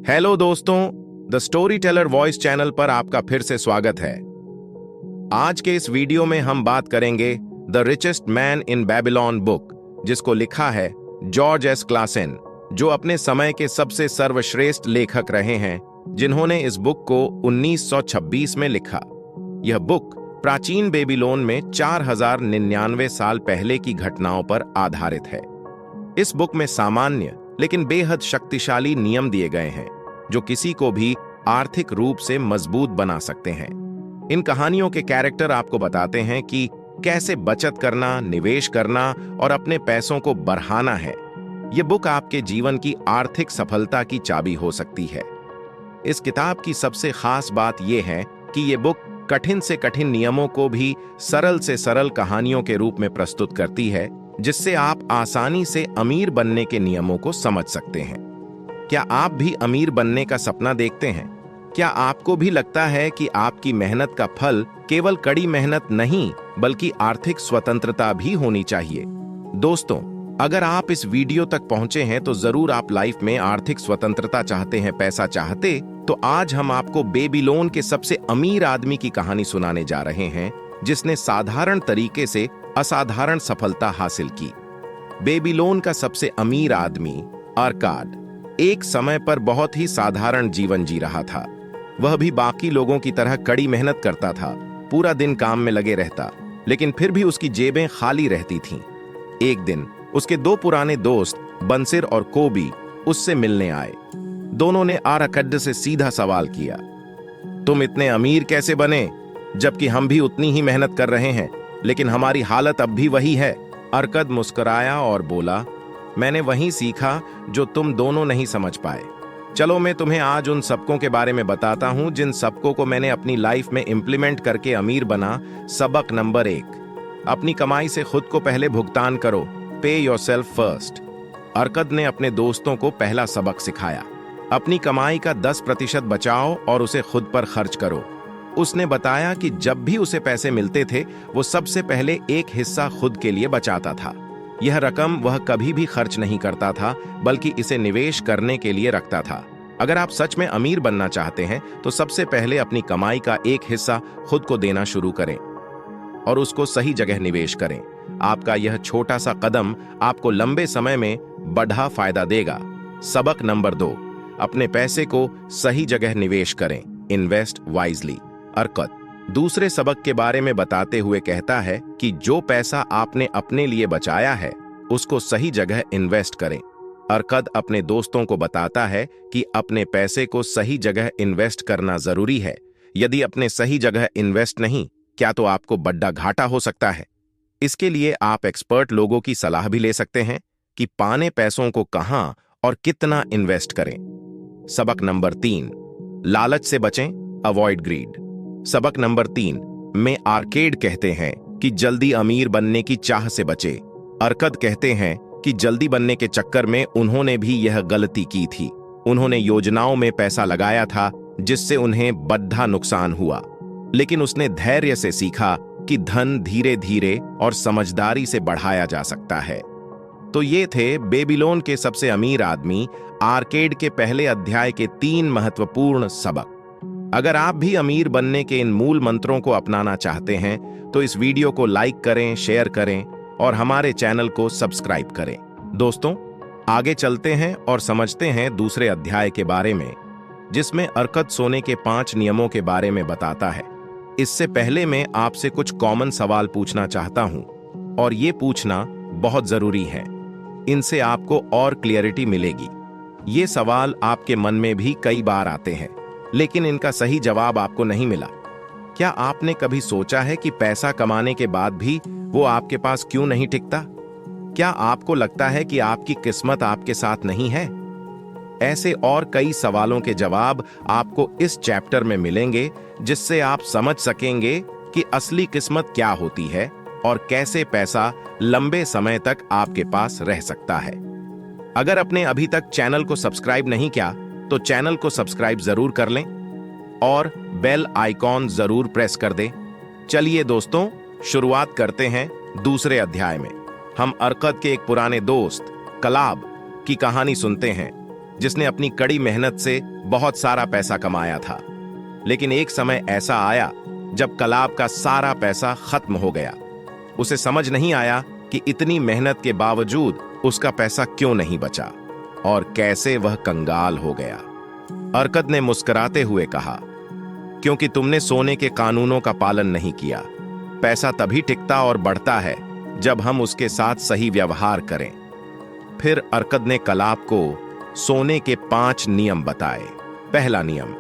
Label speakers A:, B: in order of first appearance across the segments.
A: Hello दोस्तों, the story teller voice channel पर आपका फिर से स्वागत है। आज के इस वीडियो में हम बात करेंगे the richest man in Babylon book, जिसको लिखा है जॉर्ज एस क्लासेन, जो अपने समय के सबसे सर्वश्रेष्ठ लेखक रहे हैं, जिन्होंने इस बुक को 1926 में लिखा। यह बुक प्राचीन बेबीलोन में 4099 साल पहले की घटनाओं पर आधारित है। इस बुक में सामान्य लेकिन बेहद शक्तिशाली नियम दिए गए हैं, जो किसी को भी आर्थिक रूप से मजबूत बना सकते हैं। इन कहानियों के कैरेक्टर आपको बताते हैं कि कैसे बचत करना, निवेश करना और अपने पैसों को बढ़ाना है। यह बुक आपके जीवन की आर्थिक सफलता की चाबी हो सकती है। इस किताब की सबसे खास बात यह है कि यह बुक कठिन से कठिन नियमों को भी सरल से सरल कहानियों के रूप में प्रस्तुत करती है, जिससे आप आसानी से अमीर बनने के नियमों को समझ सकते हैं। क्या आप भी अमीर बनने का सपना देखते हैं? क्या आपको भी लगता है कि आपकी मेहनत का फल केवल कड़ी मेहनत नहीं, बल्कि आर्थिक स्वतंत्रता भी होनी चाहिए? दोस्तों, अगर आप इस वीडियो तक पहुंचे हैं तो जरूर आप लाइफ में आर्थिक स्वतंत्रता चाहते हैं, पैसा चाहते। तो आज हम आपको बेबीलोन के सबसे अमीर आदमी की कहानी सुनाने जा रहे हैं, जिसने साधारण तरीके से असाधारण सफलता हासिल की। बेबीलोन का सबसे अमीर आदमी अर्काद एक समय पर बहुत ही साधारण जीवन जी रहा था। वह भी बाकी लोगों की तरह कड़ी मेहनत करता था, पूरा दिन काम में लगे रहता, लेकिन फिर भी उसकी जेबें खाली रहती थीं। एक दिन उसके दो पुराने दोस्त बंसिर और कोबी उससे मिलने आए। दोनों ने आराकड्ड से सीधा सवाल किया, तुम इतने अमीर कैसे बने, जबकि हम भी उतनी ही मेहनत कर रहे हैं, लेकिन हमारी हालत अब भी वही है? अर्कद मुस्कुराया और बोला, मैंने वही सीखा जो तुम दोनों नहीं समझ पाए। चलो मैं तुम्हें आज उन सबकों के बारे में बताता हूं, जिन सबकों को मैंने अपनी लाइफ में इंप्लीमेंट करके अमीर बना। सबक नंबर 1, अपनी कमाई से खुद को पहले भुगतान करो। पे योरसेल्फ फर्स्ट। अर्कद ने अपने दोस्तों को पहला सबक सिखाया, अपनी कमाई का 10% बचाओ और उसे खुद पर खर्च करो। उसने बताया कि जब भी उसे पैसे मिलते थे, वो सबसे पहले एक हिस्सा खुद के लिए बचाता था। यह रकम वह कभी भी खर्च नहीं करता था, बल्कि इसे निवेश करने के लिए रखता था। अगर आप सच में अमीर बनना चाहते हैं, तो सबसे पहले अपनी कमाई का एक हिस्सा खुद को देना शुरू करें और उसको सही जगह निवेश करें। आपका यह छोटा सा कदम आपको लंबे समय में बड़ा फायदा देगा। सबक नंबर 2, अपने पैसे को सही जगह निवेश करें। Invest wisely. अर्कद दूसरे सबक के बारे में बताते हुए कहता है कि जो पैसा आपने अपने लिए बचाया है, उसको सही जगह इन्वेस्ट करें। अर्कद अपने दोस्तों को बताता है कि अपने पैसे को सही जगह इन्वेस्ट करना जरूरी है। यदि अपने सही जगह इन्वेस्ट नहीं, क्या तो आपको बड़ा घाटा हो सकता है। इसके लिए आप एक्सपर्ट लोगों की सलाह भी ले सकते हैं कि पाने पैसों को कहां और कितना इन्वेस्ट करें। सबक नंबर 3, लालच से बचें, अवॉइड ग्रीड। सबक नंबर 3 में आर्केड कहते हैं कि जल्दी अमीर बनने की चाह से बचे। अर्कद कहते हैं कि जल्दी बनने के चक्कर में उन्होंने भी यह गलती की थी। उन्होंने योजनाओं में पैसा लगाया था, जिससे उन्हें बड़ा नुकसान हुआ, लेकिन उसने धैर्य से सीखा कि धन धीरे धीरे और समझदारी से बढ़ाया जा सकता है। तो ये थे बेबीलोन के सबसे अमीर आदमी आर्केड के पहले अध्याय के 3 महत्वपूर्ण सबक। अगर आप भी अमीर बनने के इन मूल मंत्रों को अपनाना चाहते हैं, तो इस वीडियो को लाइक करें, शेयर करें और हमारे चैनल को सब्सक्राइब करें। दोस्तों, आगे चलते हैं और समझते हैं दूसरे अध्याय के बारे में, जिसमें अर्कद सोने के 5 नियमों के बारे में बताता है। इससे पहले मैं आपसे कुछ कॉमन सवाल पूछना चाहता हूं, और ये पूछना बहुत जरूरी है। इनसे आपको और क्लियरिटी मिलेगी। ये सवाल आपके मन में भी कई बार आते हैं, लेकिन इनका सही जवाब आपको नहीं मिला। क्या आपने कभी सोचा है कि पैसा कमाने के बाद भी वो आपके पास क्यों नहीं टिकता? क्या आपको लगता है कि आपकी किस्मत आपके साथ नहीं है? ऐसे और कई सवालों के जवाब आपको इस चैप्टर में मिलेंगे, जिससे आप समझ सकेंगे कि असली किस्मत क्या होती है और कैसे पैसा लंबे समय तक आपके पास रह सकता है। अगर आपने अभी तक चैनल को सब्सक्राइब नहीं किया, तो चैनल को सब्सक्राइब जरूर कर लें और बेल आइकॉन जरूर प्रेस कर दें। चलिए दोस्तों, शुरुआत करते हैं दूसरे अध्याय में। हम अर्कद के एक पुराने दोस्त कलाब की कहानी सुनते हैं। जिसने अपनी कड़ी मेहनत से बहुत सारा पैसा कमाया था। लेकिन एक समय ऐसा आया जब कलाब का सारा पैसा खत्म हो गया। उसे समझ नहीं आया कि इतनी मेहनत के बावजूद उसका पैसा क्यों नहीं बचा और कैसे वह कंगाल हो गया। अरकद ने मुस्कुराते हुए कहा, क्योंकि तुमने सोने के कानूनों का पालन नहीं किया। पैसा तभी टिकता और बढ़ता है जब हम उसके साथ सही व्यवहार करें। फिर अरकद ने कलाब को सोने के 5 नियम बताए। पहला नियम,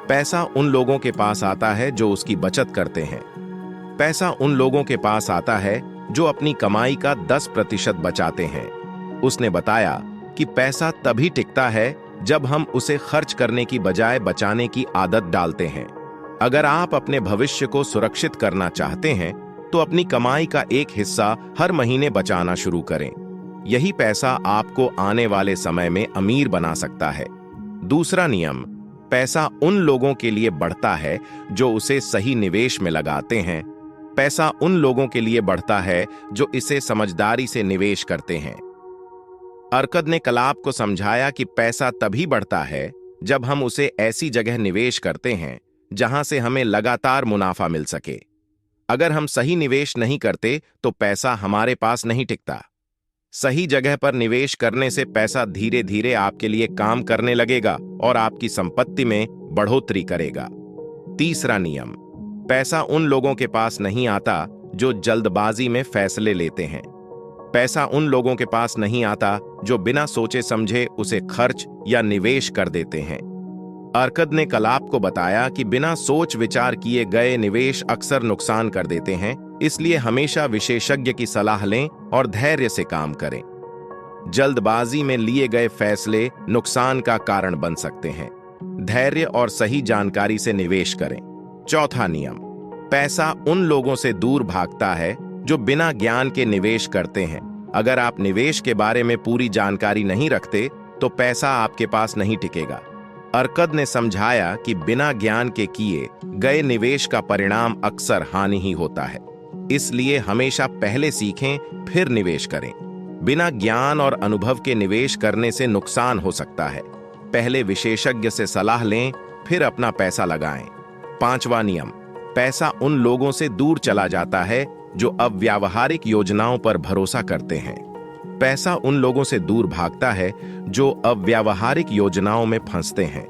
A: पैसा उन लोगों के पास आता है जो उसकी बचत करते हैं। पैसा उन लोगों के पास आता है जो अपनी कमाई का 10% बचाते हैं। उसने बताया कि पैसा तभी टिकता है जब हम उसे खर्च करने की बजाय बचाने की आदत डालते हैं। अगर आप अपने भविष्य को सुरक्षित करना चाहते हैं तो अपनी कमाई का एक हिस्सा हर महीने बचाना शुरू करें। यही पैसा आपको आने वाले समय में अमीर बना सकता है। दूसरा नियम, पैसा उन लोगों के लिए बढ़ता है जो उसे सही निवेश में लगाते हैं। पैसा उन लोगों के लिए बढ़ता है जो इसे समझदारी से निवेश करते हैं। अरकद ने कलाब को समझाया कि पैसा तभी बढ़ता है जब हम उसे ऐसी जगह निवेश करते हैं जहां से हमें लगातार मुनाफा मिल सके। अगर हम सही निवेश नहीं करते तो पैसा हमारे पास नहीं टिकता। सही जगह पर निवेश करने से पैसा धीरे धीरे आपके लिए काम करने लगेगा और आपकी संपत्ति में बढ़ोतरी करेगा। तीसरा नियम, पैसा उन लोगों के पास नहीं आता जो जल्दबाजी में फैसले लेते हैं। पैसा उन लोगों के पास नहीं आता जो बिना सोचे समझे उसे खर्च या निवेश कर देते हैं। अरकद ने कलाब को बताया कि बिना सोच विचार किए गए निवेश अक्सर नुकसान कर देते हैं, इसलिए हमेशा विशेषज्ञ की सलाह लें और धैर्य से काम करें। जल्दबाजी में लिए गए फैसले नुकसान का कारण बन सकते हैं। धैर्य और सही जानकारी से निवेश करें। चौथा नियम, पैसा उन लोगों से दूर भागता है जो बिना ज्ञान के निवेश करते हैं। अगर आप निवेश के बारे में पूरी जानकारी नहीं रखते तो पैसा आपके पास नहीं टिकेगा। अरकद ने समझाया कि बिना ज्ञान के किए गए निवेश का परिणाम अक्सर हानि ही होता है। इसलिए हमेशा पहले सीखें फिर निवेश करें। बिना ज्ञान और अनुभव के निवेश करने से नुकसान हो सकता है। पहले विशेषज्ञ से सलाह लें फिर अपना पैसा लगाएं। पांचवा नियम, पैसा उन लोगों से दूर चला जाता है जो अव्यावहारिक योजनाओं पर भरोसा करते हैं। पैसा उन लोगों से दूर भागता है जो अव्यावहारिक योजनाओं में फंसते हैं।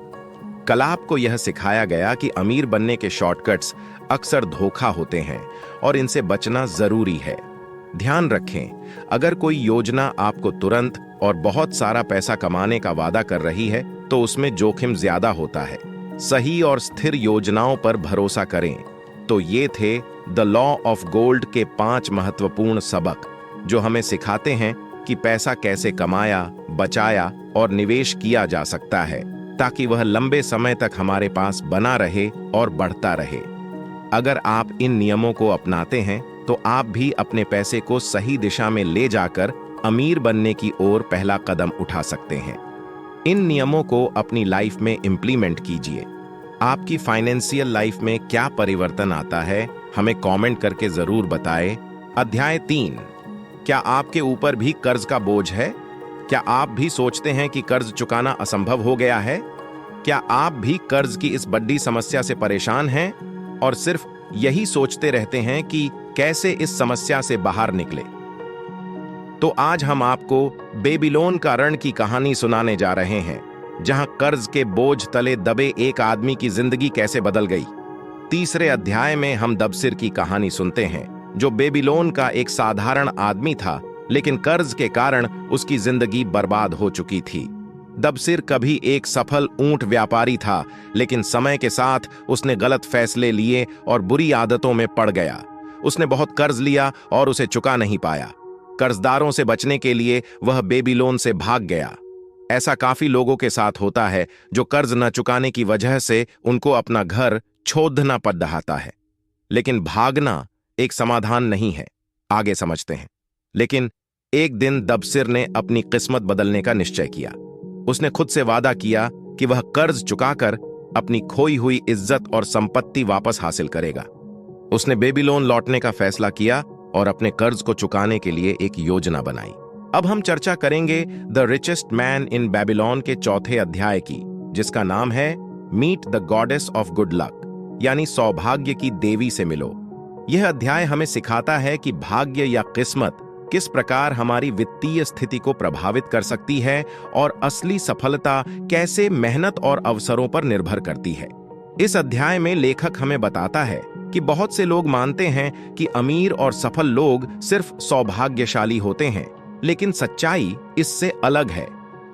A: कलाब को यह सिखाया गया कि अमीर बनने के शॉर्टकट्स अक्सर धोखा होते हैं और इनसे बचना जरूरी है। ध्यान रखें, अगर कोई योजना आपको तुरंत और बहुत सारा पैसा कमाने का वादा कर रही है तो उसमें जोखिम ज्यादा होता है। सही और स्थिर योजनाओं पर भरोसा करें। तो ये थे द लॉ ऑफ गोल्ड के 5 महत्वपूर्ण सबक जो हमें सिखाते हैं कि पैसा कैसे कमाया, बचाया और निवेश किया जा सकता है ताकि वह लंबे समय तक हमारे पास बना रहे और बढ़ता रहे। अगर आप इन नियमों को अपनाते हैं तो आप भी अपने पैसे को सही दिशा में ले जाकर अमीर बनने की ओर पहला कदम उठा सकते हैं। इन नियमों को अपनी लाइफ में इंप्लीमेंट कीजिए। आपकी फाइनेंशियल लाइफ में क्या परिवर्तन आता है, हमें कमेंट करके जरूर बताएं। अध्याय 3, क्या आपके ऊपर भी कर्ज का बोझ है? क्या आप भी सोचते हैं कि कर्ज चुकाना असंभव हो गया है? क्या आप भी कर्ज की इस बड़ी समस्या से परेशान हैं और सिर्फ यही सोचते रहते हैं कि कैसे इस समस्या से बाहर निकले? तो आज हम आपको बेबीलोन का रण की कहानी सुनाने जा रहे हैं, जहां कर्ज के बोझ तले दबे एक आदमी की जिंदगी कैसे बदल गई। तीसरे अध्याय में हम दबसिर की कहानी सुनते हैं, जो बेबीलोन का एक साधारण आदमी था, लेकिन कर्ज के कारण उसकी जिंदगी बर्बाद हो चुकी थी। दबसिर कभी एक सफल ऊंट व्यापारी था, लेकिन समय के साथ उसने गलत फैसले लिए और बुरी आदतों में पड़ गया। उसने बहुत कर्ज लिया और उसे चुका नहीं पाया। कर्जदारों से बचने के लिए वह बेबीलोन से भाग गया। ऐसा काफी लोगों के साथ होता है, जो कर्ज न चुकाने की वजह से उनको अपना घर छोड़ना पड़ रहा है। लेकिन भागना एक समाधान नहीं है, आगे समझते हैं। लेकिन एक दिन दबसिर ने अपनी किस्मत बदलने का निश्चय किया। उसने खुद से वादा किया कि वह कर्ज चुकाकर अपनी खोई हुई इज्जत और संपत्ति वापस हासिल करेगा। उसने बेबीलोन लौटने का फैसला किया और अपने कर्ज को चुकाने के लिए एक योजना बनाई। अब हम चर्चा करेंगे the richest man in Babylon के चौथे अध्याय की, जिसका नाम है meet the goddess of good luck, यानी सौभाग्य की देवी से मिलो। यह अध्याय हमें सिखाता है कि भाग्य या किस्मत किस प्रकार हमारी वित्तीय स्थिति को प्रभावित कर सकती है और असली सफलता कैसे मेहनत और अवसरों पर निर्भर करती है। इस अध्याय में लेखक हमें बताता है कि बहुत से लोग मानते हैं कि अमीर और सफल लोग सिर्फ सौभाग्यशाली होते हैं, लेकिन सच्चाई इससे अलग है।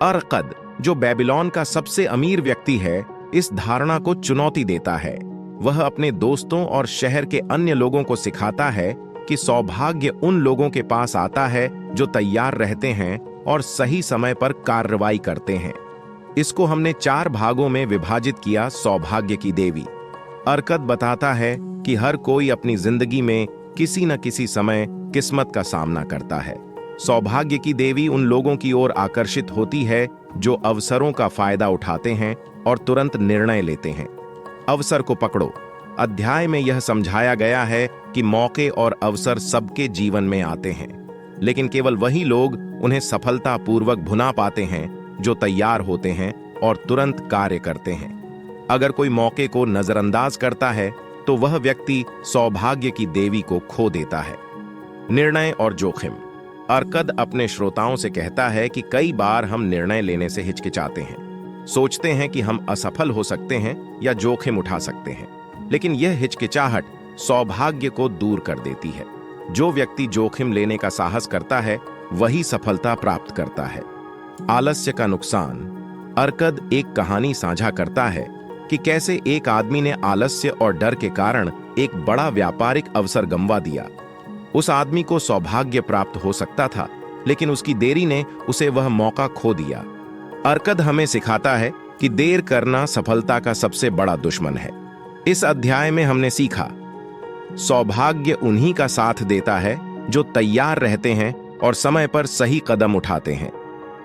A: अर्कद, जो बेबीलोन का सबसे अमीर व्यक्ति है, इस धारणा को चुनौती देता है। वह अपने दोस्तों और शहर के अन्य लोगों को सिखाता है कि सौभाग्य उन लोगों के पास आता है जो तैयार रहते हैं और सही समय पर कार्रवाई करते हैं। इसको हमने 4 भागों में विभाजित किया। सौभाग्य की देवी। अर्कद बताता है कि हर कोई अपनी जिंदगी में किसी न किसी समय किस्मत का सामना करता है। सौभाग्य की देवी उन लोगों की ओर आकर्षित होती है जो अवसरों का फायदा उठाते हैं और तुरंत निर्णय लेते हैं। अवसर को पकड़ो। अध्याय में यह समझाया गया है कि मौके और अवसर सबके जीवन में आते हैं, लेकिन केवल वही लोग उन्हें सफलतापूर्वक भुना पाते हैं जो तैयार होते हैं और तुरंत कार्य करते हैं। अगर कोई मौके को नजरअंदाज करता है तो वह व्यक्ति सौभाग्य की देवी को खो देता है। निर्णय और जोखिम। अर्कद अपने श्रोताओं से कहता है कि कई बार हम निर्णय लेने से हिचकिचाते हैं, सोचते हैं कि हम असफल हो सकते हैं या जोखिम उठा सकते हैं, लेकिन यह हिचकिचाहट सौभाग्य को दूर कर देती है। जो व्यक्ति जोखिम लेने का साहस करता है वही सफलता प्राप्त करता है। आलस्य का नुकसान। अर्कद एक कहानी साझा करता है कि कैसे एक आदमी ने आलस्य और डर के कारण एक बड़ा व्यापारिक अवसर गंवा दिया। उस आदमी को सौभाग्य प्राप्त हो सकता था, लेकिन उसकी देरी ने उसे वह मौका खो दिया। अर्कद हमें सिखाता है कि देर करना सफलता का सबसे बड़ा दुश्मन है। इस अध्याय में हमने सीखा, सौभाग्य उन्हीं का साथ देता है जो तैयार रहते हैं और समय पर सही कदम उठाते हैं।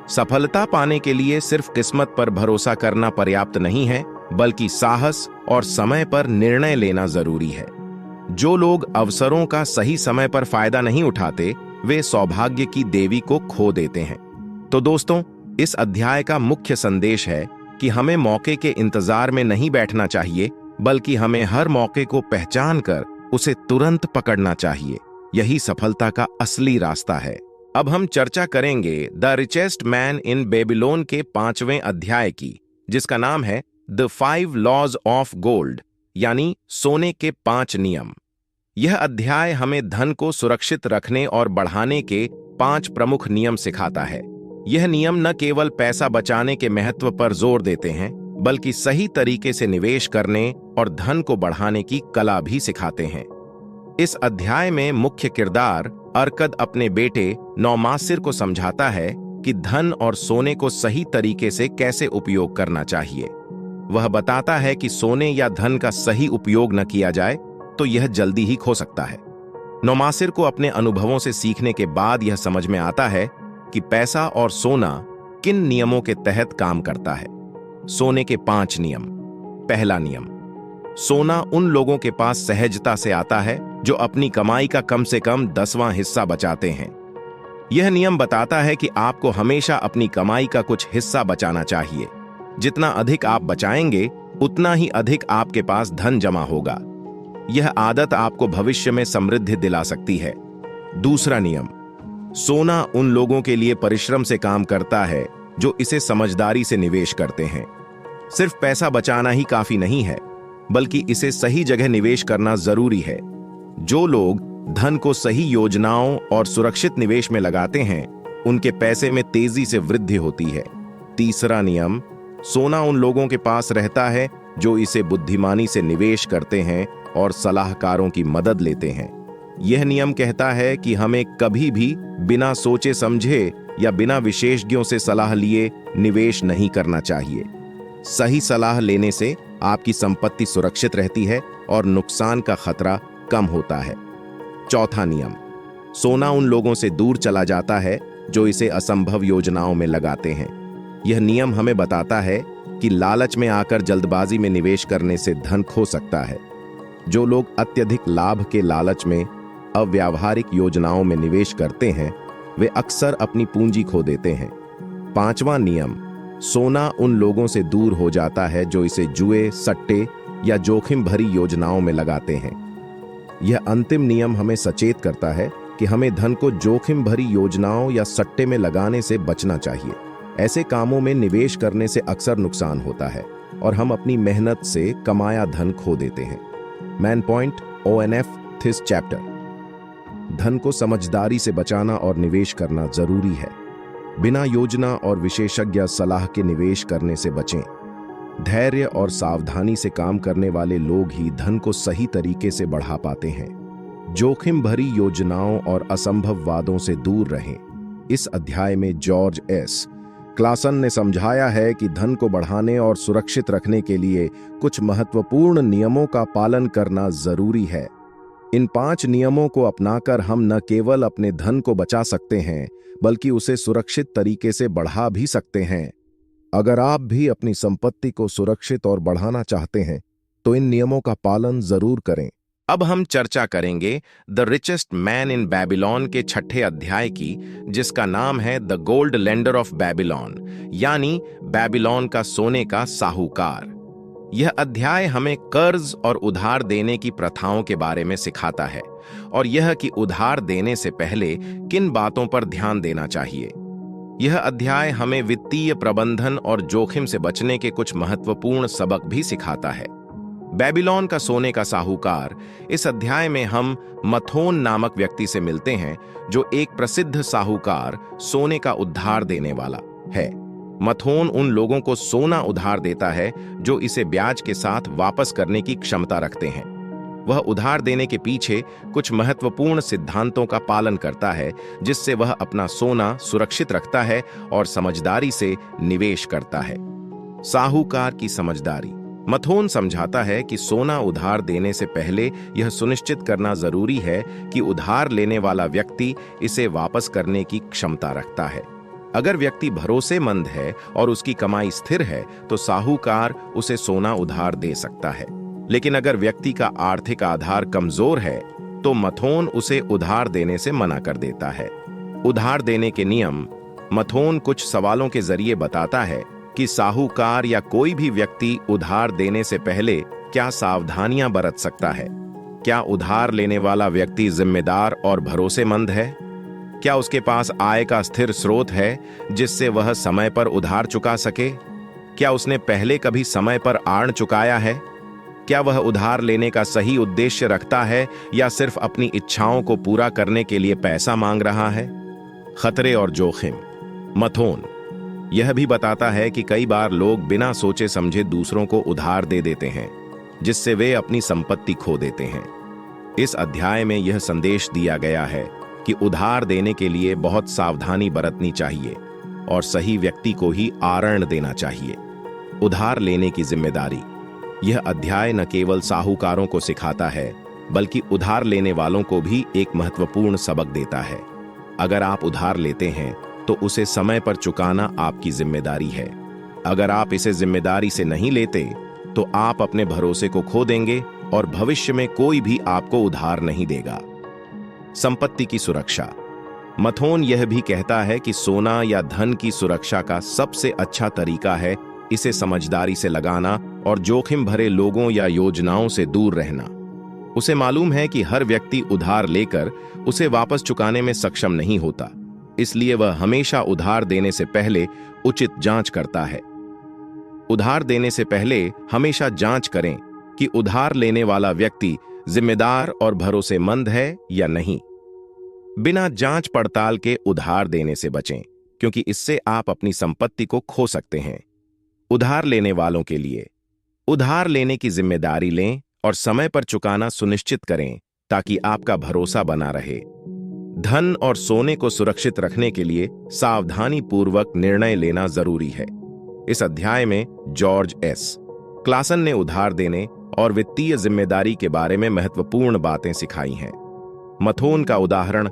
A: सफलता पाने के लिए सिर्फ किस्मत पर भरोसा करना पर्याप्त नहीं है, बल्कि साहस और समय पर निर्णय लेना जरूरी है। जो लोग अवसरों का सही समय पर फायदा नहीं उठाते, वे सौभाग्य की देवी को खो देते हैं। तो दोस्तों, इस अध्याय का मुख्य संदेश है कि हमें मौके के इंतजार में नहीं बैठना चाहिए, बल्कि हमें हर मौके को पहचान कर उसे तुरंत पकड़ना चाहिए। यही सफलता का असली रास्ता है। अब हम चर्चा करेंगे the richest man in Babylon के 5वें अध्याय की, जिसका नाम है द 5 लॉज ऑफ गोल्ड, यानी सोने के 5 नियम। यह अध्याय हमें धन को सुरक्षित रखने और बढ़ाने के 5 प्रमुख नियम सिखाता है। यह नियम न केवल पैसा बचाने के महत्व पर जोर देते हैं, बल्कि सही तरीके से निवेश करने और धन को बढ़ाने की कला भी सिखाते हैं। इस अध्याय में मुख्य किरदार अर्कद अपने बेटे नौमासिर को समझाता है कि धन और सोने को सही तरीके से कैसे उपयोग करना चाहिए। वह बताता है कि सोने या धन का सही उपयोग न किया जाए तो यह जल्दी ही खो सकता है। नौमासिर को अपने अनुभवों से सीखने के बाद यह समझ में आता है कि पैसा और सोना किन नियमों के तहत काम करता है। सोने के 5 नियम। पहला नियम, सोना उन लोगों के पास सहजता से आता है जो अपनी कमाई का कम से कम 10वां हिस्सा बचाते हैं। यह नियम बताता है कि आपको हमेशा अपनी कमाई का कुछ हिस्सा बचाना चाहिए। जितना अधिक आप बचाएंगे, उतना ही अधिक आपके पास धन जमा होगा। यह आदत आपको भविष्य में समृद्धि दिला सकती है। दूसरा नियम, सोना उन लोगों के लिए परिश्रम से काम करता है जो इसे समझदारी से निवेश करते हैं। सिर्फ पैसा बचाना ही काफी नहीं है, बल्कि इसे सही जगह निवेश करना जरूरी है। जो लोग धन को सही योजनाओं और सुरक्षित निवेश में लगाते हैं, उनके पैसे में तेजी से वृद्धि होती है। तीसरा नियम, सोना उन लोगों के पास रहता है जो इसे बुद्धिमानी से निवेश करते हैं और सलाहकारों की मदद लेते हैं। यह नियम कहता है कि हमें कभी भी बिना सोचे समझे या बिना विशेषज्ञों से सलाह लिए निवेश नहीं करना चाहिए। सही सलाह लेने से आपकी संपत्ति सुरक्षित रहती है और नुकसान का खतरा कम होता है। चौथा नियम, सोना उन लोगों से दूर चला जाता है जो इसे असंभव योजनाओं में लगाते हैं। यह नियम हमें बताता है कि लालच में आकर जल्दबाजी में निवेश करने से धन खो सकता है। जो लोग अत्यधिक लाभ के लालच में अव्यावहारिक योजनाओं में निवेश करते हैं, वे अक्सर अपनी पूंजी खो देते हैं। पांचवां नियम, सोना उन लोगों से दूर हो जाता है जो इसे जुए, सट्टे या जोखिम भरी योजनाओं में लगाते हैं। यह अंतिम नियम हमें सचेत करता है कि हमें धन को जोखिम भरी योजनाओं या सट्टे में लगाने से बचना चाहिए। ऐसे कामों में निवेश करने से अक्सर नुकसान होता है और हम अपनी मेहनत से कमाया धन खो देते हैं। Man point ONF this chapter. धन को समझदारी से बचाना और निवेश करना जरूरी है। बिना योजना और विशेषज्ञ सलाह के निवेश करने से बचें। धैर्य और सावधानी से काम करने वाले लोग ही धन को सही तरीके से बढ़ा पाते हैं। जोखिम भरी योजनाओं और असंभव वादों से दूर रहें। इस अध्याय में जॉर्ज एस. क्लासन ने समझाया है कि धन को बढ़ाने और सुरक्षित रखने के लिए कुछ महत्वपूर्ण नियमों का पालन करना जरूरी है। इन 5 नियमों को अपनाकर हम न केवल अपने धन को बचा सकते हैं, बल्कि उसे सुरक्षित तरीके से बढ़ा भी सकते हैं। अगर आप भी अपनी संपत्ति को सुरक्षित और बढ़ाना चाहते हैं, तो इन नियमों का पालन जरूर करें। अब हम चर्चा करेंगे the richest man in Babylon के 6ठे अध्याय की, जिसका नाम है the gold lender of Babylon, यानी बेबीलोन का सोने का साहूकार। यह अध्याय हमें कर्ज और उधार देने की प्रथाओं के बारे में सिखाता है, और यह कि उधार देने से पहले किन बातों पर ध्यान देना चाहिए। यह अध्याय हमें वित्तीय प्रबंधन और जोखिम से बचने के कुछ महत्वपूर्ण सबक भी सिखाता है। बेबीलोन का सोने का साहूकार। इस अध्याय में हम मथोन नामक व्यक्ति से मिलते हैं, जो एक प्रसिद्ध साहूकार, सोने का उधार देने वाला है। मथोन उन लोगों को सोना उधार देता है जो इसे ब्याज के साथ वापस करने की क्षमता रखते हैं। वह उधार देने के पीछे कुछ महत्वपूर्ण सिद्धांतों का पालन करता है, जिससे वह अपना सोना सुरक्षित रखता है और समझदारी से निवेश करता है। साहूकार की समझदारी। मथोन समझाता है कि सोना उधार देने से पहले यह सुनिश्चित करना जरूरी है कि उधार लेने वाला व्यक्ति इसे वापस करने की क्षमता रखता है। अगर व्यक्ति भरोसेमंद है और उसकी कमाई स्थिर है, तो साहूकार उसे सोना उधार दे सकता है। लेकिन अगर व्यक्ति का आर्थिक आधार कमजोर है, तो मथोन उसे उधार देने से मना कर देता है। उधार देने के नियम। मथोन कुछ सवालों के जरिए बताता है कि साहूकार या कोई भी व्यक्ति उधार देने से पहले क्या सावधानियां बरत सकता है। क्या उधार लेने वाला व्यक्ति जिम्मेदार और भरोसेमंद है? क्या उसके पास आय का स्थिर स्रोत है जिससे वह समय पर उधार चुका सके? क्या उसने पहले कभी समय पर आड़ चुकाया है? क्या वह उधार लेने का सही उद्देश्य रखता है या सिर्फ अपनी इच्छाओं को पूरा करने के लिए पैसा मांग रहा है? खतरे और जोखिम। मथोन यह भी बताता है कि कई बार लोग बिना सोचे समझे दूसरों को उधार दे देते हैं, जिससे वे अपनी संपत्ति खो देते हैं। इस अध्याय में यह संदेश दिया गया है कि उधार देने के लिए बहुत सावधानी बरतनी चाहिए और सही व्यक्ति को ही आरण देना चाहिए। उधार लेने की जिम्मेदारी। यह अध्याय न केवल साहूकारों को सिखाता है, बल्कि उधार लेने वालों को भी एक महत्वपूर्ण सबक देता है। अगर आप उधार लेते हैं, तो उसे समय पर चुकाना आपकी जिम्मेदारी है। अगर आप इसे जिम्मेदारी से नहीं लेते, तो आप अपने भरोसे को खो देंगे और भविष्य में कोई भी आपको उधार नहीं देगा। संपत्ति की सुरक्षा। मथोन यह भी कहता है कि सोना या धन की सुरक्षा का सबसे अच्छा तरीका है इसे समझदारी से लगाना और जोखिम भरे लोगों या योजनाओं से दूर रहना। उसे मालूम है कि हर व्यक्ति उधार लेकर उसे वापस चुकाने में सक्षम नहीं होता, इसलिए वह हमेशा उधार देने से पहले उचित जांच करता है। उधार देने से पहले हमेशा जांच करें कि उधार लेने वाला व्यक्ति जिम्मेदार और भरोसेमंद है या नहीं। बिना जांच पड़ताल के उधार देने से बचें, क्योंकि इससे आप अपनी संपत्ति को खो सकते हैं। उधार लेने वालों के लिए उधार लेने की जिम्मेदारी लें और समय पर चुकाना सुनिश्चित करें, ताकि आपका भरोसा बना रहे। धन और सोने को सुरक्षित रखने के लिए सावधानी पूर्वक निर्णय लेना जरूरी है। इस अध्याय में जॉर्ज एस. क्लासन ने उधार देने और वित्तीय जिम्मेदारी के बारे में महत्वपूर्ण बातें सिखाई हैं। मथोन का उदाहरण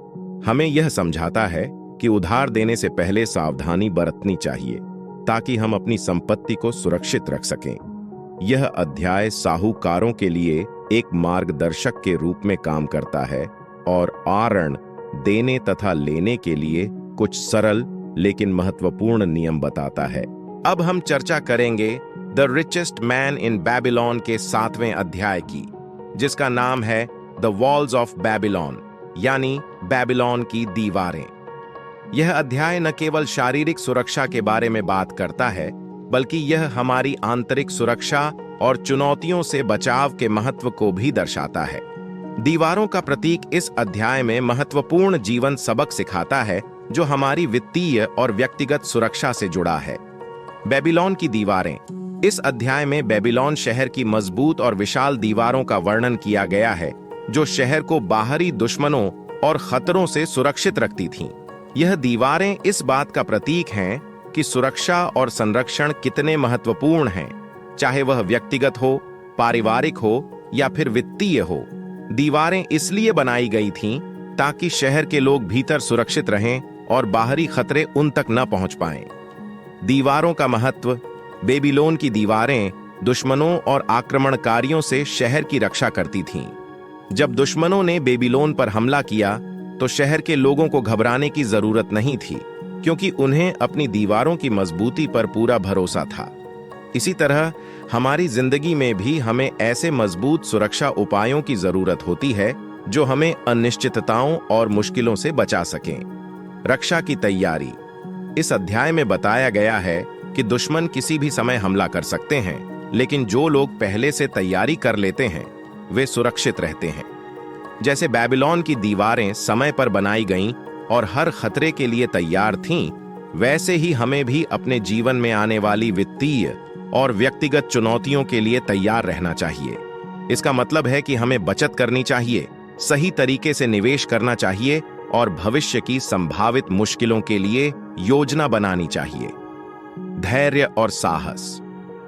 A: हमें यह समझाता है कि उधार देने से पहले सावधानी बरतनी चाहिए, ताकि हम अपनी संपत्ति को सुरक्षित रख सकें। यह अध्याय साहूकारों के लिए एक मार्गदर्शक के रूप में काम करता है और आरण, देने तथा लेने के लिए कुछ सरल लेकिन महत्वपूर्ण नियम बताता है। अब हम चर्चा करेंगे the richest man in Babylon के 7वें अध्याय की, जिसका नाम है द वॉल्स ऑफ बेबीलोन, यानी बेबीलोन की दीवारें। यह अध्याय न केवल शारीरिक सुरक्षा के बारे में बात करता है, बल्कि यह हमारी आंतरिक सुरक्षा और चुनौतियों से बचाव के महत्व को भी दर्शाता है। दीवारों का प्रतीक इस अध्याय में महत्वपूर्ण जीवन सबक सिखाता है, जो हमारी वित्तीय और व्यक्तिगत सुरक्षा से जुड़ा है। बेबीलोन की दीवारें। इस अध्याय में बेबीलोन शहर की मजबूत और विशाल दीवारों का वर्णन किया गया है, जो शहर को बाहरी दुश्मनों और खतरों से सुरक्षित रखती थीं। यह दीवारें इस बात का प्रतीक हैं कि सुरक्षा और संरक्षण कितने महत्वपूर्ण हैं, चाहे वह व्यक्तिगत हो, पारिवारिक हो या फिर वित्तीय हो। दीवारें इसलिए बनाई गई थीं ताकि शहर के लोग भीतर सुरक्षित रहें और बाहरी खतरे उन तक न पहुंच पाएं। दीवारों का महत्व। बेबीलोन की दीवारें दुश्मनों और आक्रमणकारियों से शहर की रक्षा करती थीं। जब दुश्मनों ने बेबीलोन पर हमला किया तो शहर के लोगों को घबराने की जरूरत नहीं थी, क्योंकि उन्हें अपनी दीवारों की मजबूती पर पूरा भरोसा था। इसी तरह हमारी जिंदगी में भी हमें ऐसे मजबूत सुरक्षा उपायों की जरूरत होती है जो हमें अनिश्चितताओं और मुश्किलों से बचा सकें। रक्षा की तैयारी। इस अध्याय में बताया गया है कि दुश्मन किसी भी समय हमला कर सकते हैं, लेकिन जो लोग पहले से तैयारी कर लेते हैं वे सुरक्षित रहते हैं। जैसे बेबीलोन की दीवारें समय पर बनाई गईं और हर खतरे के लिए तैयार थीं, वैसे ही हमें भी अपने जीवन में आने वाली वित्तीय और व्यक्तिगत चुनौतियों के लिए तैयार रहना चाहिए। इसका मतलब है कि हमें बचत करनी चाहिए, सही तरीके से निवेश करना चाहिए और भविष्य की संभावित मुश्किलों के लिए योजना बनानी चाहिए। धैर्य और साहस।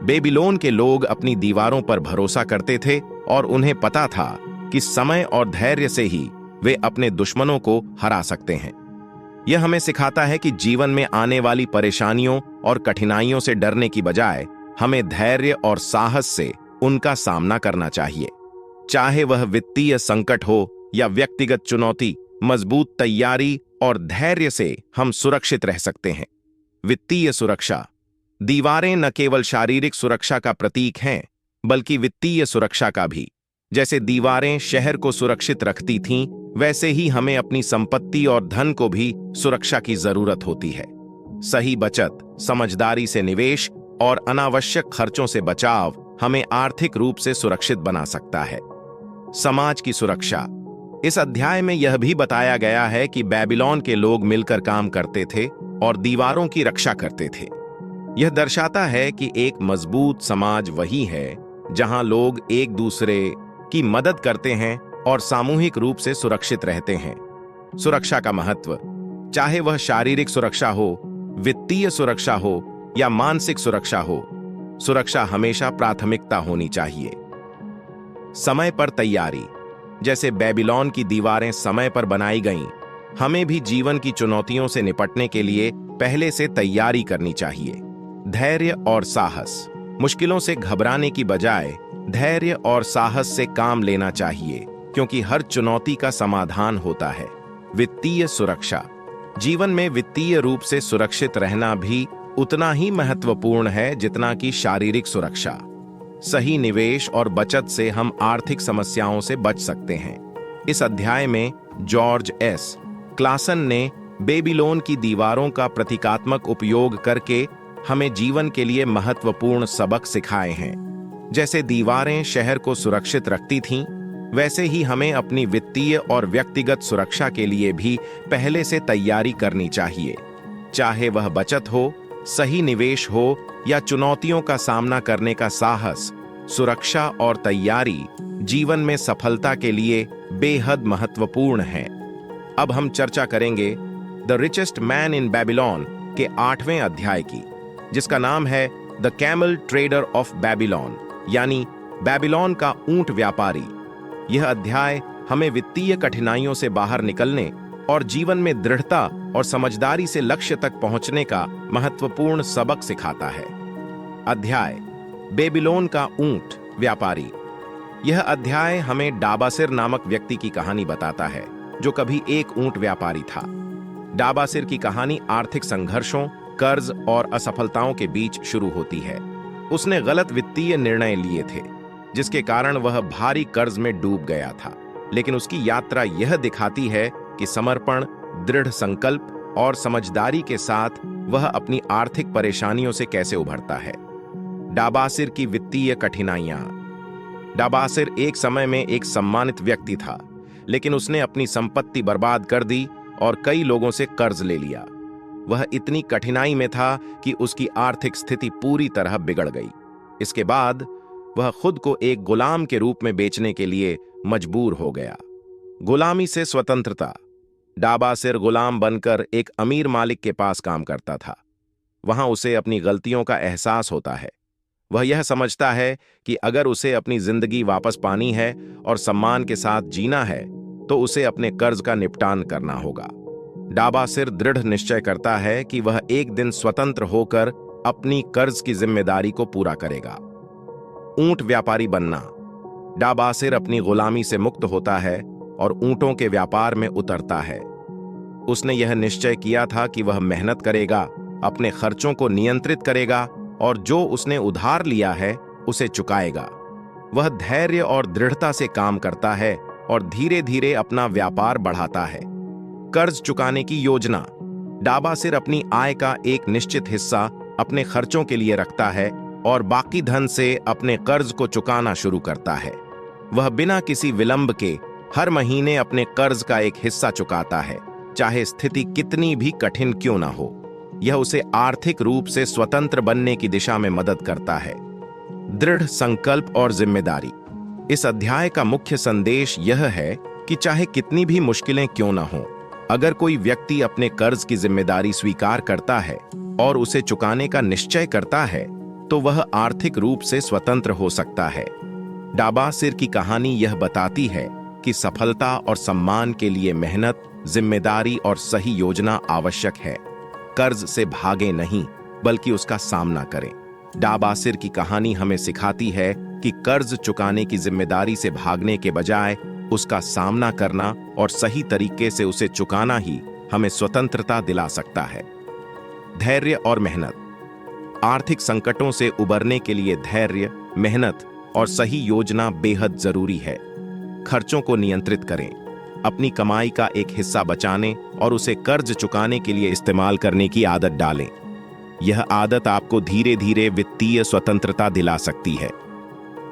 A: बेबीलोन के लोग अपनी दीवारों पर भरोसा करते थे और उन्हें पता था कि समय और धैर्य से ही वे अपने दुश्मनों को हरा सकते हैं। यह हमें सिखाता है कि जीवन में आने वाली परेशानियों और कठिनाइयों से डरने की बजाय हमें धैर्य और साहस से उनका सामना करना चाहिए। चाहे वह वित्तीय संकट हो या व्यक्तिगत चुनौती, मजबूत तैयारी और धैर्य से हम सुरक्षित रह सकते हैं। वित्तीय सुरक्षा। दीवारें न केवल शारीरिक सुरक्षा का प्रतीक हैं, बल्कि वित्तीय सुरक्षा का भी। जैसे दीवारें शहर को सुरक्षित रखती थीं, वैसे ही हमें अपनी संपत्ति और धन को भी सुरक्षा की जरूरत होती है। सही बचत, समझदारी से निवेश और अनावश्यक खर्चों से बचाव हमें आर्थिक रूप से सुरक्षित बना सकता है। समाज की सुरक्षा। इस अध्याय में यह भी बताया गया है कि बेबीलोन के लोग मिलकर काम करते थे और दीवारों की रक्षा करते थे। यह दर्शाता है कि एक मजबूत समाज वही है जहां लोग एक दूसरे की मदद करते हैं और सामूहिक रूप से सुरक्षित रहते हैं। सुरक्षा का महत्व। चाहे वह शारीरिक सुरक्षा हो, वित्तीय सुरक्षा हो या मानसिक सुरक्षा हो, सुरक्षा हमेशा प्राथमिकता होनी चाहिए। समय पर तैयारी। जैसे बेबीलोन की दीवारें समय पर बनाई गईं, हमें भी जीवन की चुनौतियों से निपटने के लिए पहले से तैयारी करनी चाहिए। धैर्य और साहस। मुश्किलों से घबराने की बजाय धैर्य और साहस से काम लेना चाहिए, क्योंकि हर चुनौती का समाधान होता है। वित्तीय सुरक्षा। जीवन में वित्तीय रूप से सुरक्षित रहना भी उतना ही महत्वपूर्ण है जितना कि शारीरिक सुरक्षा। सही निवेश और बचत से हम आर्थिक समस्याओं से बच सकते हैं। इस अध्याय में जॉर्ज एस. क्लासन ने बेबीलोन की दीवारों का प्रतीकात्मक उपयोग करके हमें जीवन के लिए महत्वपूर्ण सबक सिखाए हैं। जैसे दीवारें शहर को सुरक्षित रखती थीं, वैसे ही हमें अपनी वित्तीय और व्यक्तिगत सुरक्षा के लिए भी पहले से तैयारी करनी चाहिए। चाहे वह बचत हो, सही निवेश हो या चुनौतियों का सामना करने का साहस, सुरक्षा और तैयारी जीवन में सफलता के लिए बेहद महत्वपूर्ण है। अब हम चर्चा करेंगे the richest man in Babylon के 8वें अध्याय की, जिसका नाम है the camel trader of Babylon, यानी बेबीलोन का ऊंट व्यापारी। यह अध्याय हमें वित्तीय कठिनाइयों से बाहर निकलने और जीवन में दृढ़ता और समझदारी से लक्ष्य तक पहुंचने का महत्वपूर्ण सबक सिखाता है। अध्याय बेबीलोन का ऊंट व्यापारी। यह अध्याय हमें डाबासिर नामक व्यक्ति की कहानी बताता है, जो कभी एक ऊंट व्यापारी था। डाबासिर की कहानी आर्थिक संघर्षों, कर्ज और असफलताओं के बीच शुरू होती है। उसने गलत वित्तीय निर्णय लिए थे, जिसके कारण वह भारी कर्ज में डूब गया था। लेकिन उसकी यात्रा यह दिखाती है कि समर्पण, दृढ़ संकल्प और समझदारी के साथ वह अपनी आर्थिक परेशानियों से कैसे उभरता है। डाबासिर की वित्तीय कठिनाइयां। डाबासिर एक समय में एक सम्मानित व्यक्ति था, लेकिन उसने अपनी संपत्ति बर्बाद कर दी और कई लोगों से कर्ज ले लिया। वह इतनी कठिनाई में था कि उसकी आर्थिक स्थिति पूरी तरह बिगड़ गई। इसके बाद वह खुद को एक गुलाम के रूप में बेचने के लिए मजबूर हो गया। गुलामी से स्वतंत्रता। डाबासिर गुलाम बनकर एक अमीर मालिक के पास काम करता था। वहां उसे अपनी गलतियों का एहसास होता है। वह यह समझता है कि अगर उसे अपनी जिंदगी वापस पानी है और सम्मान के साथ जीना है, तो उसे अपने कर्ज का निपटान करना होगा। डाबासिर दृढ़ निश्चय करता है कि वह एक दिन स्वतंत्र होकर अपनी कर्ज की जिम्मेदारी को पूरा करेगा। ऊंट व्यापारी बनना। डाबासिर अपनी गुलामी से मुक्त होता है और ऊंटों के व्यापार में उतरता है। उसने यह निश्चय किया था कि वह मेहनत करेगा, अपने खर्चों को नियंत्रित करेगा और जो उसने उधार लिया है उसे चुकाएगा। वह धैर्य और दृढ़ता से काम करता है और धीरे धीरे अपना व्यापार बढ़ाता है। कर्ज चुकाने की योजना। डाबासिर अपनी आय का एक निश्चित हिस्सा अपने खर्चों के लिए रखता है और बाकी धन से अपने कर्ज को चुकाना शुरू करता है। वह बिना किसी विलंब के हर महीने अपने कर्ज का एक हिस्सा चुकाता है, चाहे स्थिति कितनी भी कठिन क्यों ना हो। यह उसे आर्थिक रूप से स्वतंत्र बनने की दिशा में मदद करता है। दृढ़ संकल्प और जिम्मेदारी। इस अध्याय का मुख्य संदेश यह है कि चाहे कितनी भी मुश्किलें क्यों ना हो, अगर कोई व्यक्ति अपने कर्ज की जिम्मेदारी स्वीकार करता है और उसे चुकाने का निश्चय करता है, तो वह आर्थिक रूप से स्वतंत्र हो सकता है। डाबासिर की कहानी यह बताती है कि सफलता और सम्मान के लिए मेहनत, जिम्मेदारी और सही योजना आवश्यक है। कर्ज से भागे नहीं, बल्कि उसका सामना करें। डाबासिर की कहानी हमें सिखाती है कि कर्ज चुकाने की जिम्मेदारी से भागने के बजाय उसका सामना करना और सही तरीके से उसे चुकाना ही हमें स्वतंत्रता दिला सकता है। धैर्य और मेहनत। आर्थिक संकटों से उबरने के लिए धैर्य, मेहनत और सही योजना बेहद जरूरी है। खर्चों को नियंत्रित करें, अपनी कमाई का एक हिस्सा बचाने और उसे कर्ज चुकाने के लिए इस्तेमाल करने की आदत डालें। यह आदत आपको धीरे धीरे वित्तीय स्वतंत्रता दिला सकती है।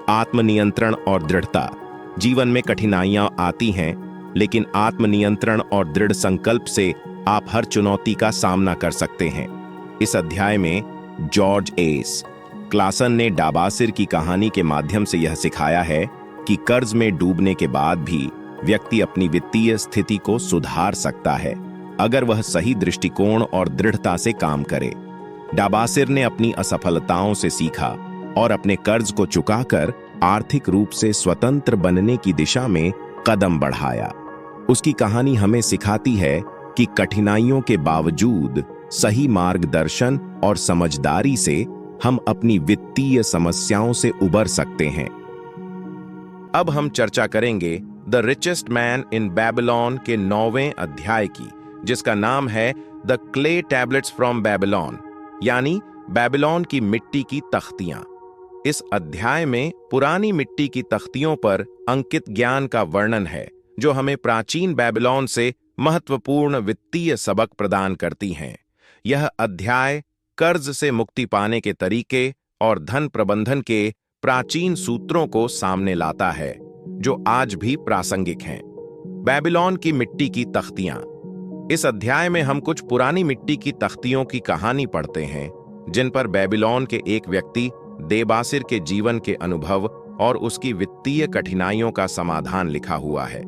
A: आत्मनियंत्रण और दृढ़ता। जीवन में कठिनाइयां आती हैं, लेकिन आत्मनियंत्रण और दृढ़ संकल्प से आप हर चुनौती का सामना कर सकते हैं। इस अध्याय में जॉर्ज एस क्लासन ने डाबासिर की कहानी के माध्यम से यह सिखाया है कि कर्ज में डूबने के बाद भी व्यक्ति अपनी वित्तीय स्थिति को सुधार सकता है, अगर वह सही दृष्टिकोण और दृढ़ता से काम करे। डाबासिर ने अपनी असफलताओं से सीखा और अपने कर्ज को चुकाकर आर्थिक रूप से स्वतंत्र बनने की दिशा में कदम बढ़ाया। उसकी कहानी हमें सिखाती है कि कठिनाइयों के बावजूद सही मार्गदर्शन और समझदारी से हम अपनी वित्तीय समस्याओं से उबर सकते हैं। अब हम चर्चा करेंगे the richest man in Babylon के 9वें अध्याय की, जिसका नाम है the clay tablets from Babylon, यानी बेबीलोन की मिट्टी की तख्तियां। इस अध्याय में पुरानी मिट्टी की तख्तियों पर अंकित ज्ञान का वर्णन है, जो हमें प्राचीन बेबीलोन से महत्वपूर्ण वित्तीय सबक प्रदान करती हैं। यह अध्याय कर्ज से मुक्ति पाने के तरीके और धन प्रबंधन के प्राचीन सूत्रों को सामने लाता है, जो आज भी प्रासंगिक हैं। बेबीलोन की मिट्टी की तख्तियां। इस अध्याय में हम कुछ पुरानी मिट्टी की तख्तियों की कहानी पढ़ते हैं, जिन पर बेबीलोन के एक व्यक्ति देबासिर के जीवन के अनुभव और उसकी वित्तीय कठिनाइयों का समाधान लिखा हुआ है।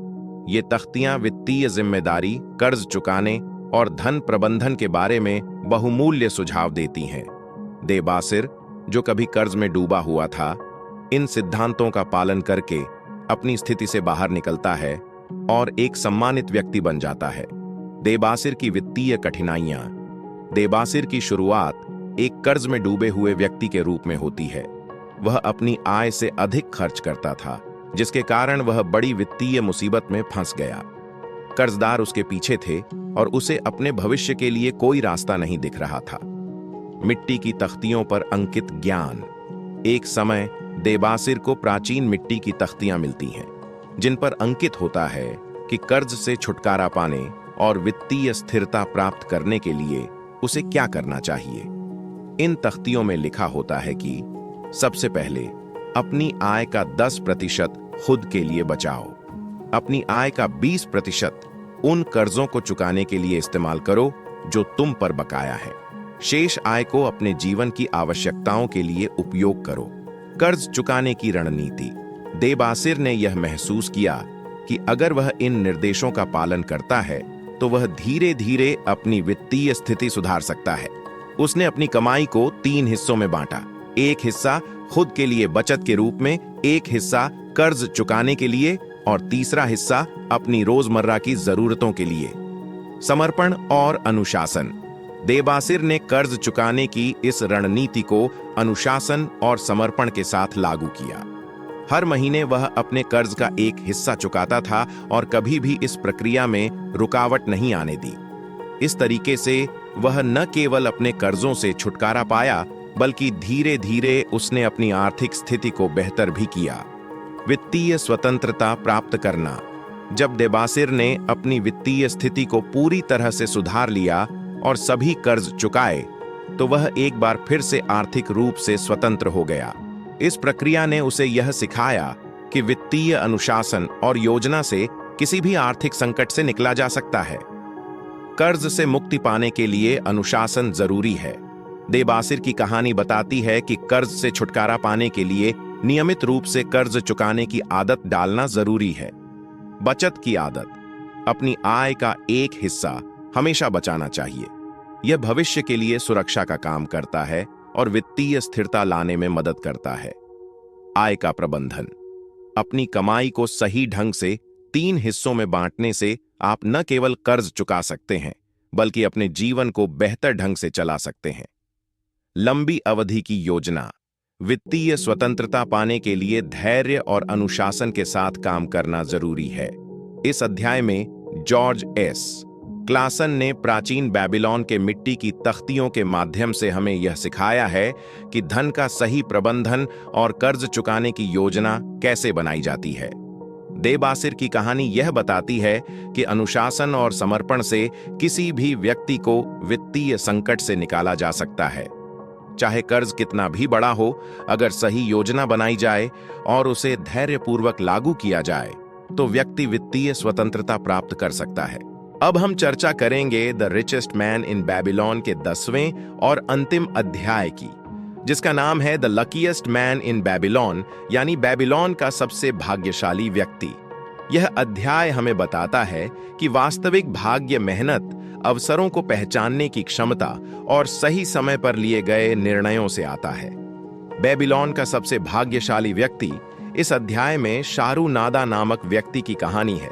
A: ये तख्तियां वित्तीय जिम्मेदारी, कर्ज चुकाने और धन प्रबंधन के बारे में बहुमूल्य सुझाव देती हैं। देबासिर, जो कभी कर्ज में डूबा हुआ था, इन सिद्धांतों का पालन करके अपनी स्थिति से बाहर निकलता है और एक सम्मानित व्यक्ति बन जाता है। देबासिर की वित्तीय कठिनाइयां। देबासिर की शुरुआत एक कर्ज में डूबे हुए व्यक्ति के रूप में होती है। वह अपनी आय से अधिक खर्च करता था, जिसके कारण वह बड़ी वित्तीय मुसीबत में फंस गया। कर्जदार उसके पीछे थे और उसे अपने भविष्य के लिए कोई रास्ता नहीं दिख रहा था। मिट्टी की तख्तियों पर अंकित ज्ञान। एक समय देबासिर को प्राचीन मिट्टी की तख्तियां मिलती हैं, जिन पर अंकित होता है कि कर्ज से छुटकारा पाने और वित्तीय स्थिरता प्राप्त करने के लिए उसे क्या करना चाहिए। इन तख्तियों में लिखा होता है कि सबसे पहले अपनी आय का 10% खुद के लिए बचाओ। अपनी आय का 20% उन कर्जों को चुकाने के लिए इस्तेमाल करो जो तुम पर बकाया है। शेष आय को अपने जीवन की आवश्यकताओं के लिए उपयोग करो। कर्ज चुकाने की रणनीति। देबासिर ने यह महसूस किया कि अगर वह इन निर्देशों का पालन करता है तो वह धीरे धीरे अपनी वित्तीय स्थिति सुधार सकता है। उसने अपनी कमाई को 3 हिस्सों में बांटा। एक हिस्सा खुद के लिए बचत के रूप में, एक हिस्सा कर्ज चुकाने के लिए और तीसरा हिस्सा अपनी रोजमर्रा की जरूरतों के लिए। समर्पण और अनुशासन। देबासिर ने कर्ज चुकाने की इस रणनीति को अनुशासन और समर्पण के साथ लागू किया। हर महीने वह अपने कर्ज का एक हिस्सा चुकाता था और कभी भी इस प्रक्रिया में रुकावट नहीं आने दी। इस तरीके से वह न केवल अपने कर्जों से छुटकारा पाया, बल्कि धीरे धीरे उसने अपनी आर्थिक स्थिति को बेहतर भी किया। वित्तीय स्वतंत्रता प्राप्त करना। जब देबासिर ने अपनी वित्तीय स्थिति को पूरी तरह से सुधार लिया और सभी कर्ज चुकाए, तो वह एक बार फिर से आर्थिक रूप से स्वतंत्र हो गया। इस प्रक्रिया ने उसे यह सिखाया कि वित्तीय अनुशासन और योजना से किसी भी आर्थिक संकट से निकला जा सकता है। कर्ज से मुक्ति पाने के लिए अनुशासन जरूरी है। देबासिर की कहानी बताती है कि कर्ज से छुटकारा पाने के लिए नियमित रूप से कर्ज चुकाने की आदत डालना जरूरी है। बचत की आदत। अपनी आय का एक हिस्सा हमेशा बचाना चाहिए। यह भविष्य के लिए सुरक्षा का काम करता है और वित्तीय स्थिरता लाने में मदद करता है। आय का प्रबंधन। अपनी कमाई को सही ढंग से 3 हिस्सों में बांटने से आप न केवल कर्ज चुका सकते हैं, बल्कि अपने जीवन को बेहतर ढंग से चला सकते हैं। लंबी अवधि की योजना। वित्तीय स्वतंत्रता पाने के लिए धैर्य और अनुशासन के साथ काम करना जरूरी है। इस अध्याय में जॉर्ज एस. क्लासन ने प्राचीन बेबीलोन के मिट्टी की तख्तियों के माध्यम से हमें यह सिखाया है कि धन का सही प्रबंधन और कर्ज चुकाने की योजना कैसे बनाई जाती है। देबासिर की कहानी यह बताती है कि अनुशासन और समर्पण से किसी भी व्यक्ति को वित्तीय संकट से निकाला जा सकता है। चाहे कर्ज कितना भी बड़ा हो, अगर सही योजना बनाई जाए और उसे धैर्यपूर्वक लागू किया जाए, तो व्यक्ति वित्तीय स्वतंत्रता प्राप्त कर सकता है। अब हम चर्चा करेंगे the richest man in Babylon के 10वें और अंतिम अध्याय की, जिसका नाम है the luckiest man in Babylon, यानी बेबीलोन का सबसे भाग्यशाली व्यक्ति। यह अध्याय हमें बताता है कि वास्तविक भाग्य मेहनत, अवसरों को पहचानने की क्षमता और सही समय पर लिए गए निर्णयों से आता है। बेबीलोन का सबसे भाग्यशाली व्यक्ति इस अध्याय में शारूनादा नामक व्यक्ति की कहानी है,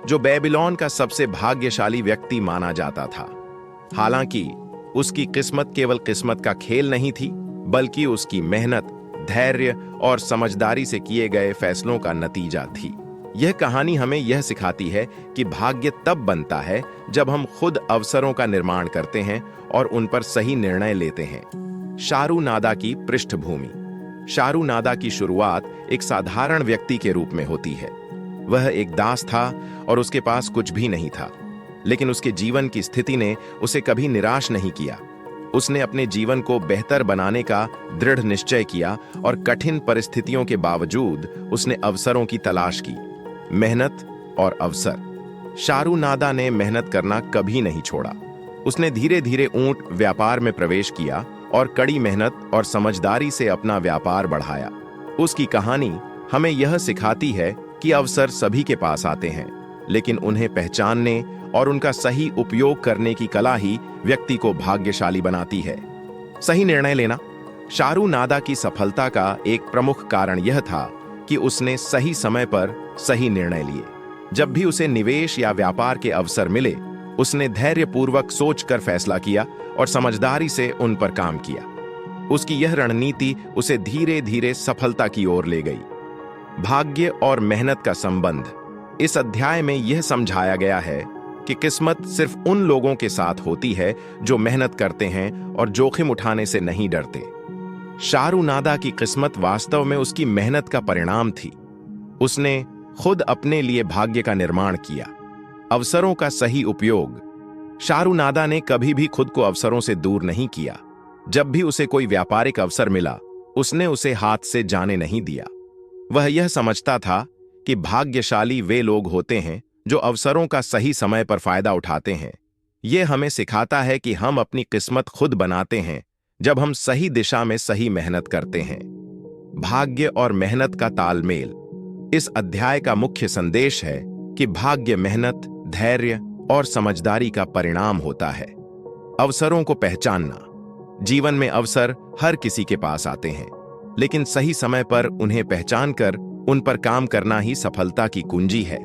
A: जो बेबीलोन का सबसे भाग्यशाली व्यक्ति माना जाता था। हालांकि उसकी किस्मत केवल किस्मत का खेल नहीं थी, बल्कि उसकी मेहनत, धैर्य और समझदारी से किए गए फैसलों का नतीजा थी। यह कहानी हमें यह सिखाती है कि भाग्य तब बनता है जब हम खुद अवसरों का निर्माण करते हैं और उन पर सही निर्णय लेते हैं। शारूनादा की पृष्ठभूमि। शारूनादा की शुरुआत एक साधारण व्यक्ति के रूप में होती है। वह एक दास था और उसके पास कुछ भी नहीं था, लेकिन उसके जीवन की स्थिति ने उसे कभी निराश नहीं किया। उसने अपने जीवन को बेहतर बनाने का दृढ़ निश्चय किया और कठिन परिस्थितियों के बावजूद उसने अवसरों की तलाश की। मेहनत और अवसर। शारूनादा ने मेहनत करना कभी नहीं छोड़ा। उसने धीरे धीरे ऊंट व्यापार में प्रवेश किया और कड़ी मेहनत और समझदारी से अपना व्यापार बढ़ाया। उसकी कहानी हमें यह सिखाती है कि अवसर सभी के पास आते हैं, लेकिन उन्हें पहचानने और उनका सही उपयोग करने की कला ही व्यक्ति को भाग्यशाली बनाती है। सही निर्णय लेना। शारूनादा की सफलता का एक प्रमुख कारण यह था कि उसने सही समय पर सही निर्णय लिए। जब भी उसे निवेश या व्यापार के अवसर मिले, उसने धैर्यपूर्वक सोचकर फैसला किया और समझदारी से उन पर काम किया। उसकी यह रणनीति उसे धीरे धीरे सफलता की ओर ले गई। भाग्य और मेहनत का संबंध। इस अध्याय में यह समझाया गया है कि किस्मत सिर्फ उन लोगों के साथ होती है जो मेहनत करते हैं और जोखिम उठाने से नहीं डरते। शारुनादा की किस्मत वास्तव में उसकी मेहनत का परिणाम थी। उसने खुद अपने लिए भाग्य का निर्माण किया। अवसरों का सही उपयोग। शारुनादा ने कभी भी खुद को अवसरों से दूर नहीं किया। जब भी उसे कोई व्यापारिक अवसर मिला, उसने उसे हाथ से जाने नहीं दिया। वह यह समझता था कि भाग्यशाली वे लोग होते हैं जो अवसरों का सही समय पर फायदा उठाते हैं। यह हमें सिखाता है कि हम अपनी किस्मत खुद बनाते हैं जब हम सही दिशा में सही मेहनत करते हैं। भाग्य और मेहनत का तालमेल। इस अध्याय का मुख्य संदेश है कि भाग्य मेहनत, धैर्य और समझदारी का परिणाम होता है। अवसरों को पहचानना। जीवन में अवसर हर किसी के पास आते हैं, लेकिन सही समय पर उन्हें पहचानकर उन पर काम करना ही सफलता की कुंजी है।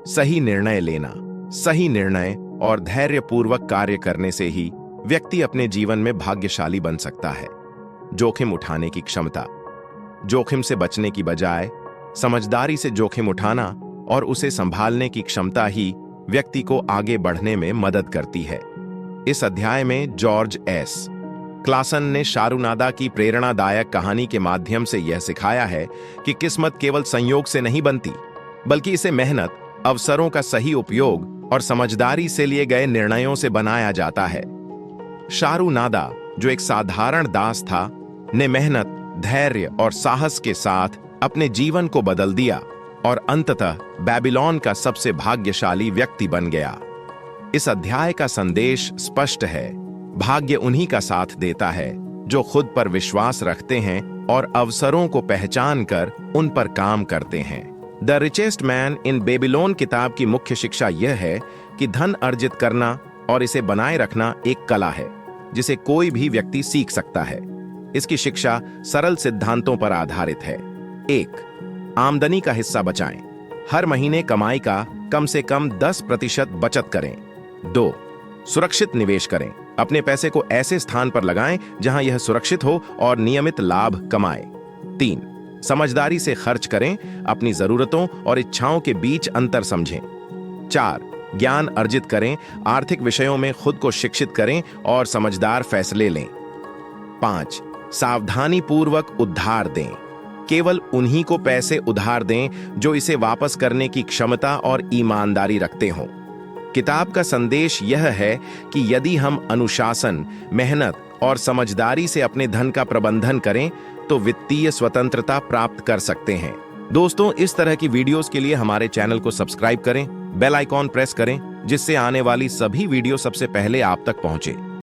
A: सही निर्णय लेना। सही निर्णय और धैर्यपूर्वक कार्य करने से ही व्यक्ति अपने जीवन में भाग्यशाली बन सकता है। जोखिम उठाने की क्षमता। जोखिम से बचने की बजाय समझदारी से जोखिम उठाना और उसे संभालने की क्षमता ही व्यक्ति को आगे बढ़ने में मदद करती है। इस अध्याय में जॉर्ज एस. क्लासन ने शारुनादा की प्रेरणादायक कहानी के माध्यम से यह सिखाया है कि किस्मत केवल संयोग से नहीं बनती, बल्कि इसे मेहनत, अवसरों का सही उपयोग और समझदारी से लिए गए निर्णयों से बनाया जाता है। शारुनादा, जो एक साधारण दास था, ने मेहनत, धैर्य और साहस के साथ अपने जीवन को बदल दिया और अंततः बेबीलोन का सबसे भाग्यशाली व्यक्ति बन गया। इस अध्याय का संदेश स्पष्ट है। भाग्य उन्हीं का साथ देता है जो खुद पर विश्वास रखते हैं और अवसरों को पहचान कर उन पर काम करते हैं। The richest man in Babylon किताब की मुख्य शिक्षा यह है कि धन अर्जित करना और इसे बनाए रखना एक कला है जिसे कोई भी व्यक्ति सीख सकता है। इसकी शिक्षा सरल सिद्धांतों पर आधारित है। 1. आमदनी का हिस्सा बचाएं। हर महीने कमाई का कम से कम 10% बचत करें। 2. सुरक्षित निवेश करें। अपने पैसे को ऐसे स्थान पर लगाएं जहां यह सुरक्षित हो और नियमित लाभ कमाएं। 3. समझदारी से खर्च करें। अपनी जरूरतों और इच्छाओं के बीच अंतर समझें। 4. ज्ञान अर्जित करें। आर्थिक विषयों में खुद को शिक्षित करें और समझदार फैसले लें। 5. सावधानी पूर्वक उधार दें। केवल उन्हीं को पैसे उधार दें जो इसे वापस करने की क्षमता और ईमानदारी रखते हों। किताब का संदेश यह है कि यदि हम अनुशासन, मेहनत और समझदारी से अपने धन का प्रबंधन करें तो वित्तीय स्वतंत्रता प्राप्त कर सकते हैं। दोस्तों, इस तरह की वीडियोस के लिए हमारे चैनल को सब्सक्राइब करें, बेल आइकॉन प्रेस करें, जिससे आने वाली सभी वीडियो सबसे पहले आप तक पहुंचे।